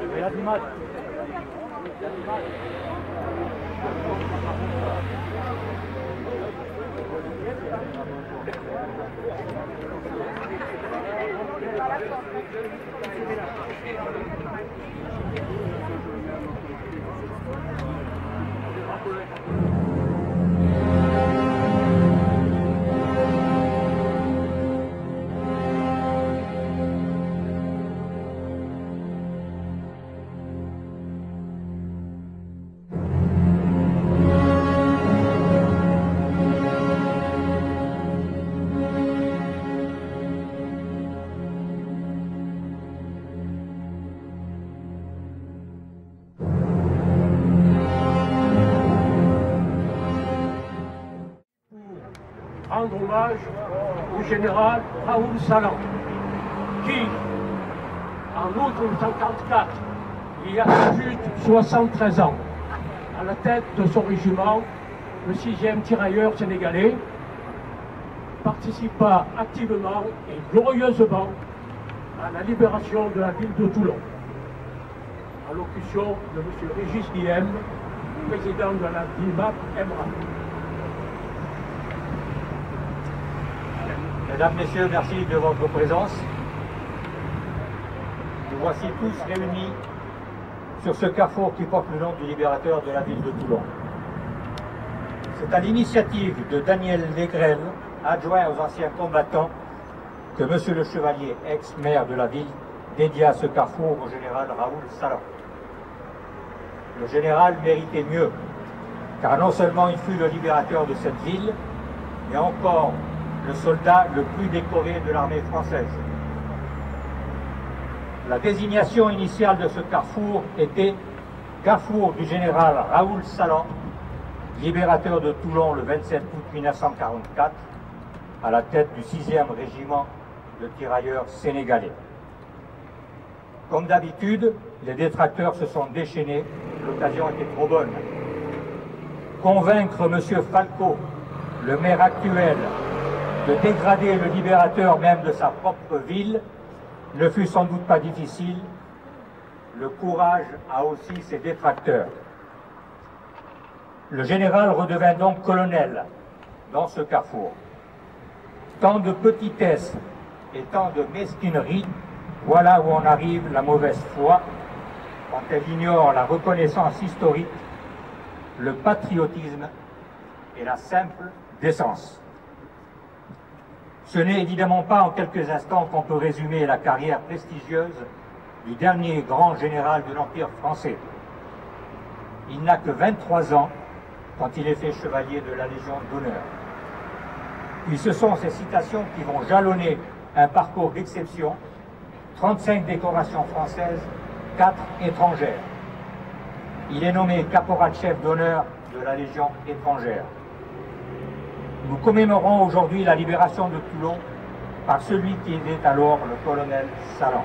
Il y a du mal. Rendre hommage au général Raoul Salan, qui, en août 1944, il y a juste 73 ans, à la tête de son régiment, le 6e tirailleur sénégalais, participa activement et glorieusement à la libération de la ville de Toulon. Allocution de M. Régis Guillem, président de la DIMAP EMRA. Mesdames, Messieurs, merci de votre présence. Nous voici tous réunis sur ce carrefour qui porte le nom du libérateur de la ville de Toulon. C'est à l'initiative de Daniel Légrel, adjoint aux anciens combattants, que M. le Chevalier, ex-maire de la ville, dédia ce carrefour au général Raoul Salan. Le général méritait mieux, car non seulement il fut le libérateur de cette ville, mais encore le soldat le plus décoré de l'armée française. La désignation initiale de ce carrefour était carrefour du général Raoul Salan, libérateur de Toulon le 27 août 1944, à la tête du 6e régiment de tirailleurs sénégalais. Comme d'habitude, les détracteurs se sont déchaînés, l'occasion était trop bonne. Convaincre M. Falco, le maire actuel, de dégrader le libérateur même de sa propre ville ne fut sans doute pas difficile. Le courage a aussi ses détracteurs. Le général redevint donc colonel dans ce carrefour. Tant de petitesse et tant de mesquinerie, voilà où en arrive la mauvaise foi, quand elle ignore la reconnaissance historique, le patriotisme et la simple décence. Ce n'est évidemment pas en quelques instants qu'on peut résumer la carrière prestigieuse du dernier grand général de l'Empire français. Il n'a que 23 ans quand il est fait chevalier de la Légion d'honneur. Puis ce sont ces citations qui vont jalonner un parcours d'exception, 35 décorations françaises, 4 étrangères. Il est nommé caporal-chef d'honneur de la Légion étrangère. Nous commémorons aujourd'hui la libération de Toulon par celui qui était alors le colonel Salan.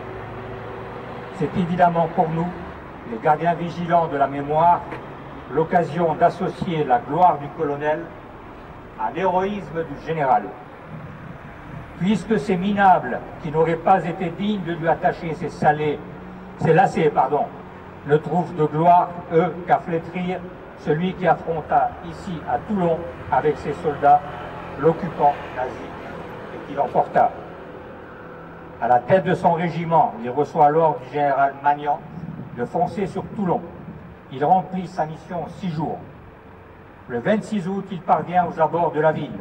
C'est évidemment pour nous, les gardiens vigilants de la mémoire, l'occasion d'associer la gloire du colonel à l'héroïsme du général. Puisque ces minables, qui n'auraient pas été dignes de lui attacher ses lacets, ne trouvent de gloire, eux, qu'à flétrir celui qui affronta ici à Toulon avec ses soldats l'occupant nazi et qui l'emporta. À la tête de son régiment, il reçoit l'ordre du général Magnan de foncer sur Toulon. Il remplit sa mission 6 jours. Le 26 août, il parvient aux abords de la ville.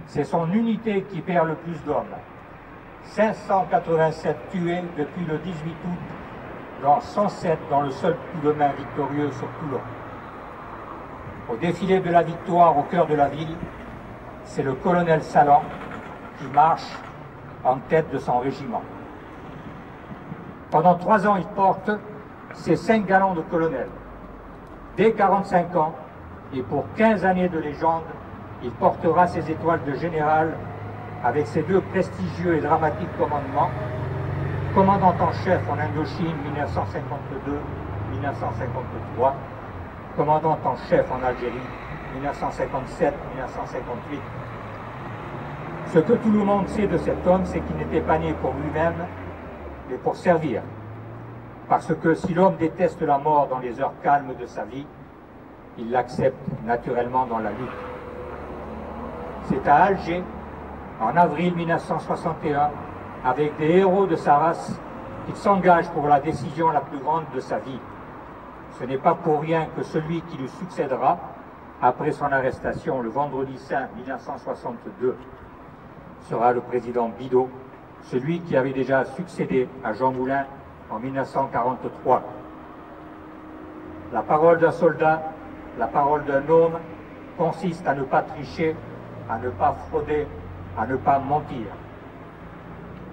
C'est son unité qui perd le plus d'hommes. 587 tués depuis le 18 août, dont 107 dans le seul coup de main victorieux sur Toulon. Au défilé de la victoire au cœur de la ville, c'est le colonel Salan qui marche en tête de son régiment. Pendant 3 ans, il porte ses 5 galons de colonel. Dès 45 ans, et pour 15 années de légende, il portera ses étoiles de général avec ses 2 prestigieux et dramatiques commandements, commandant en chef en Indochine 1953, commandant en chef en Algérie 1957-1958. Ce que tout le monde sait de cet homme, c'est qu'il n'était pas né pour lui-même, mais pour servir. Parce que si l'homme déteste la mort dans les heures calmes de sa vie, il l'accepte naturellement dans la lutte. C'est à Alger, en avril 1961, avec des héros de sa race, qu'il s'engage pour la décision la plus grande de sa vie. Ce n'est pas pour rien que celui qui lui succédera, après son arrestation le vendredi saint 1962, sera le président Bidault, celui qui avait déjà succédé à Jean Moulin en 1943. La parole d'un soldat, la parole d'un homme, consiste à ne pas tricher, à ne pas frauder, à ne pas mentir.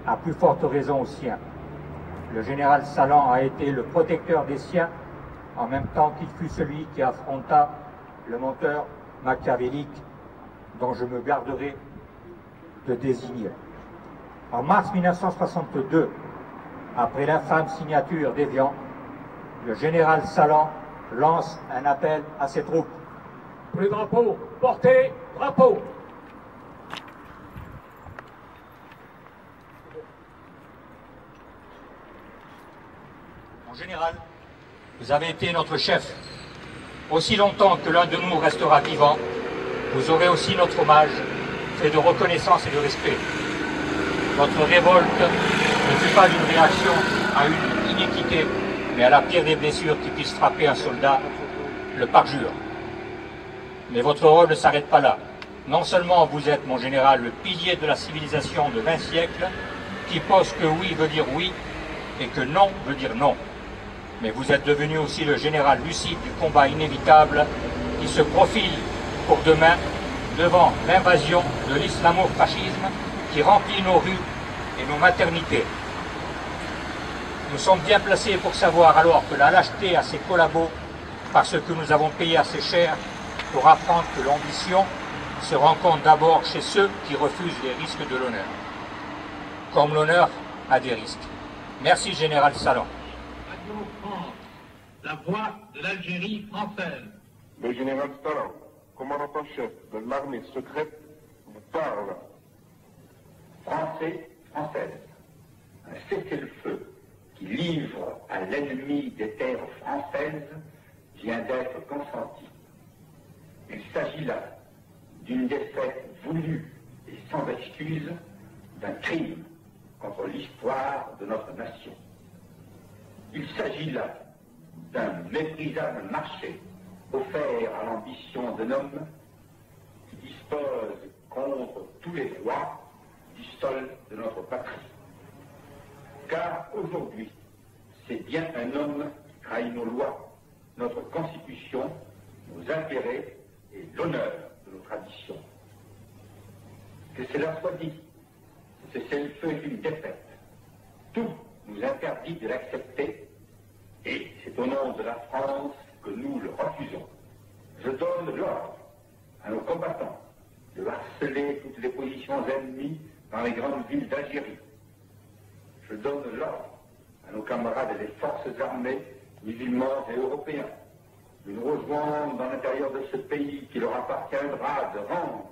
À plus forte raison aux siens. Le général Salan a été le protecteur des siens, en même temps qu'il fut celui qui affronta le menteur machiavélique dont je me garderai de désigner. En mars 1962, après l'infâme signature d'Évian, le général Salan lance un appel à ses troupes. Le drapeau, portez drapeau. Mon général, vous avez été notre chef. Aussi longtemps que l'un de nous restera vivant, vous aurez aussi notre hommage, fait de reconnaissance et de respect. Votre révolte ne fut pas une réaction à une inéquité, mais à la pire des blessures qui puisse frapper un soldat, le parjure. Mais votre rôle ne s'arrête pas là. Non seulement vous êtes, mon général, le pilier de la civilisation de 20 siècles, qui pose que oui veut dire oui, et que non veut dire non. Mais vous êtes devenu aussi le général lucide du combat inévitable qui se profile pour demain devant l'invasion de l'islamo-fascisme qui remplit nos rues et nos maternités. Nous sommes bien placés pour savoir alors que la lâcheté a ses collabos, parce que nous avons payé assez cher pour apprendre que l'ambition se rencontre d'abord chez ceux qui refusent les risques de l'honneur. Comme l'honneur a des risques. Merci, Général Salan. La voix de l'Algérie française. Le général Salan, commandant en chef de l'armée secrète, vous parle. Français, Françaises, un cessez-le-feu qui livre à l'ennemi des terres françaises vient d'être consenti. Il s'agit là d'une défaite voulue et sans excuse, d'un crime contre l'histoire de notre nation. Il s'agit là d'un méprisable marché offert à l'ambition d'un homme qui dispose contre tous les droits du sol de notre patrie. Car aujourd'hui, c'est bien un homme qui trahit nos lois, notre constitution, nos intérêts et l'honneur de nos traditions. Que cela soit dit, ce cessez-le-feu est une défaite. Tout nous interdit de l'accepter et c'est au nom de la France que nous le refusons. Je donne l'ordre à nos combattants de harceler toutes les positions ennemies dans les grandes villes d'Algérie. Je donne l'ordre à nos camarades des forces armées, musulmans et européens, de nous rejoindre dans l'intérieur de ce pays qui leur appartiendra de rendre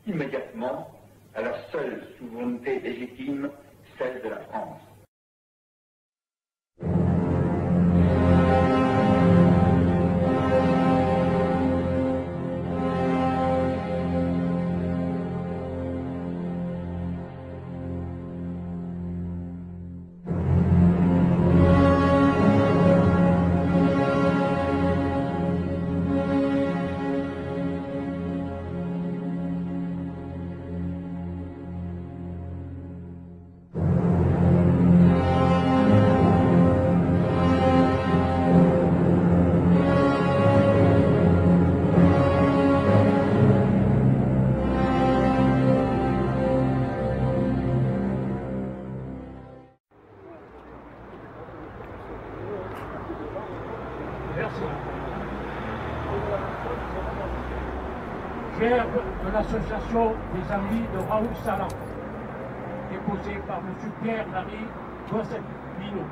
immédiatement à la seule souveraineté légitime, celle de la France. Gerbe de l'association des amis de Raoul Salan, déposé par M. Pierre Larry, Gossette-Lino.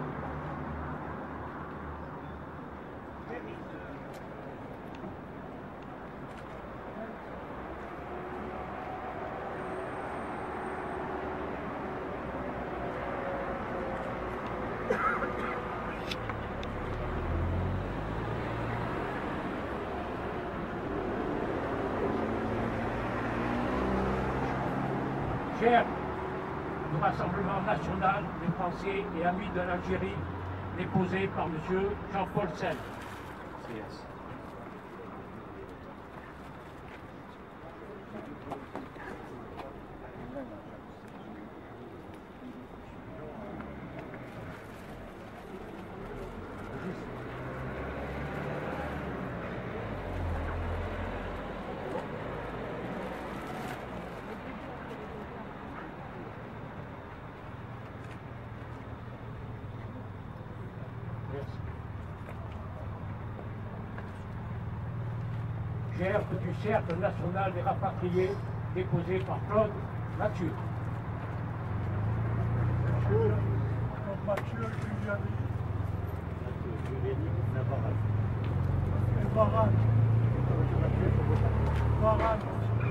Cher du Rassemblement national des Français et amis de l'Algérie, déposé par M. Jean-Paul Sel. Gerbe du Cercle national des rapatriés, déposé par Claude Mathieu. Mathieu Juliani Navarade. Varane. Varane aussi.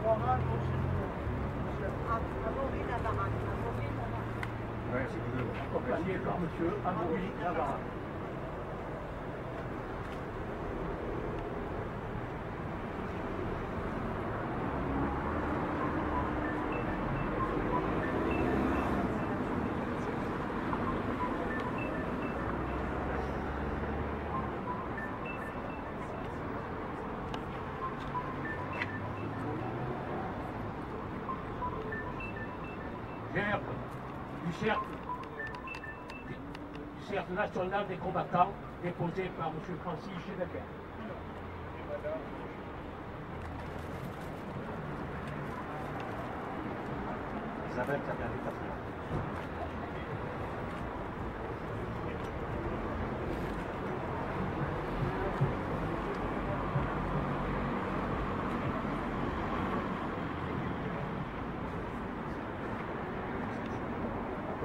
Varane aussi. Amaury Navarade. Accompagné par M. Amaury Navarade. Gerbe du Cercle national des combattants, déposé par M. Francis Génébert. Isabelle Cabernet.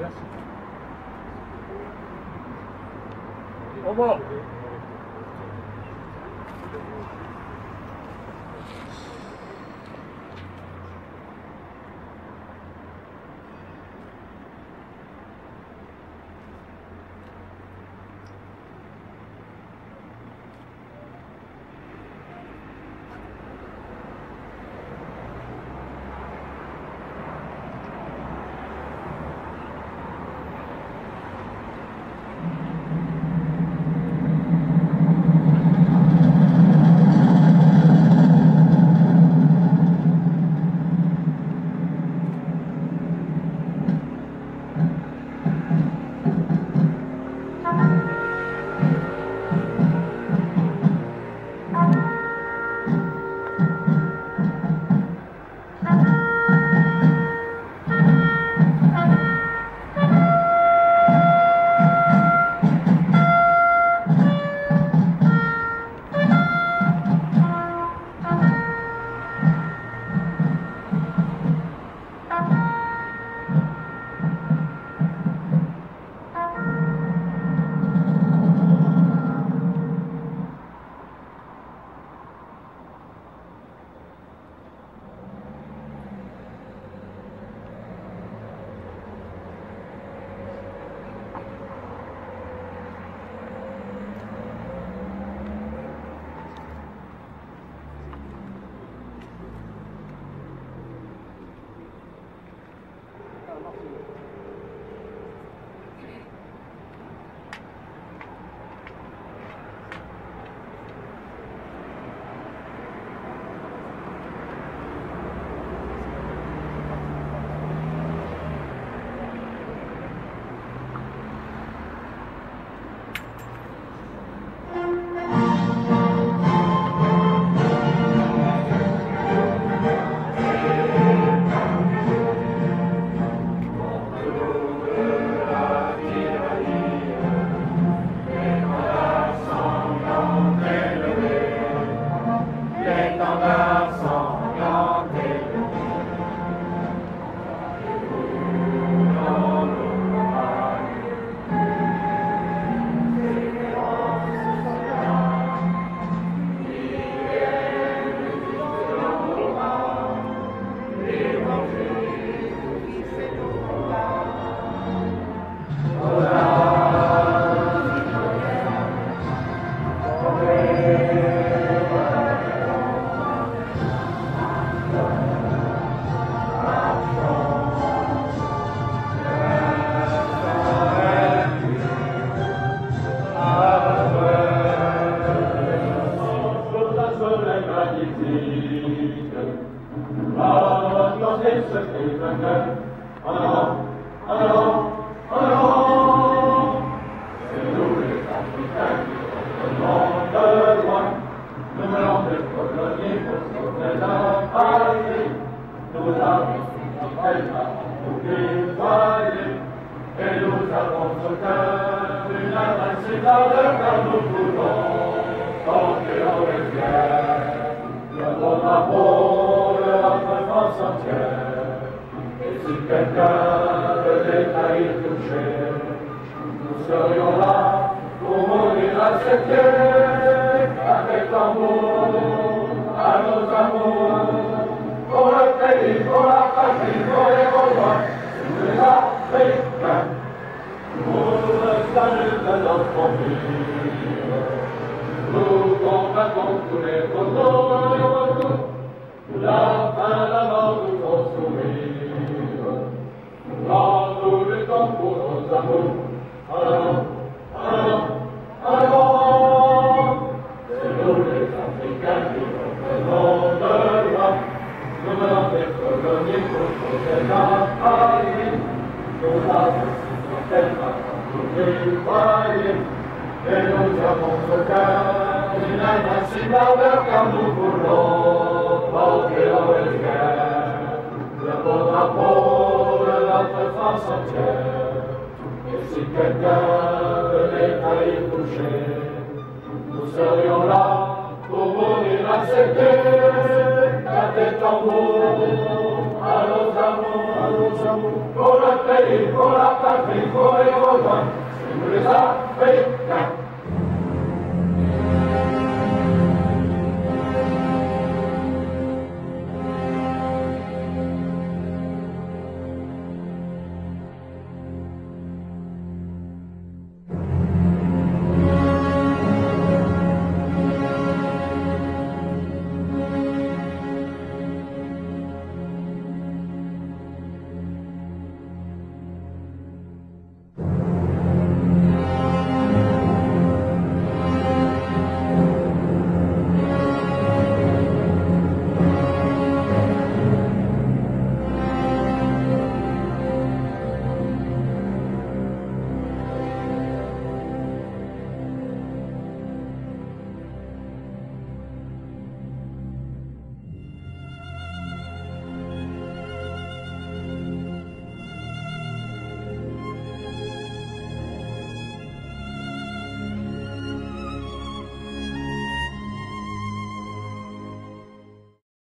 Merci. Au revoir. Et nous avons au cœur une invincible ardeur, car nous voulons porter au rivière le beau drapeau de notre France entière. Et si quelqu'un venait à y toucher, nous serions là pour mourir à ses pieds, avec tambour à nos amours, pour le pays, pour la patrie, pour les Gaulois, pour les Africains, pour le salut de notre vie. Nous combattons tous les coteaux, la fin, la mort nous font sourire. Quand nous luttons pour nos amours, allons, allons, allons. C'est nous les Africains qui reprenons de loi. Nous venons des colonies pour protéger la patrie. Nous avons tellement oublié, et nous avons au cœur une invincible ardeur, car nous voulons porter au rivière le beau drapeau de notre France entière. Et si quelqu'un venait à y toucher, nous serions là pour mourir à ses pieds, à des tambours, à nos amours, pour le pays, pour la patrie, pour les Gaulois, si nous les Africains.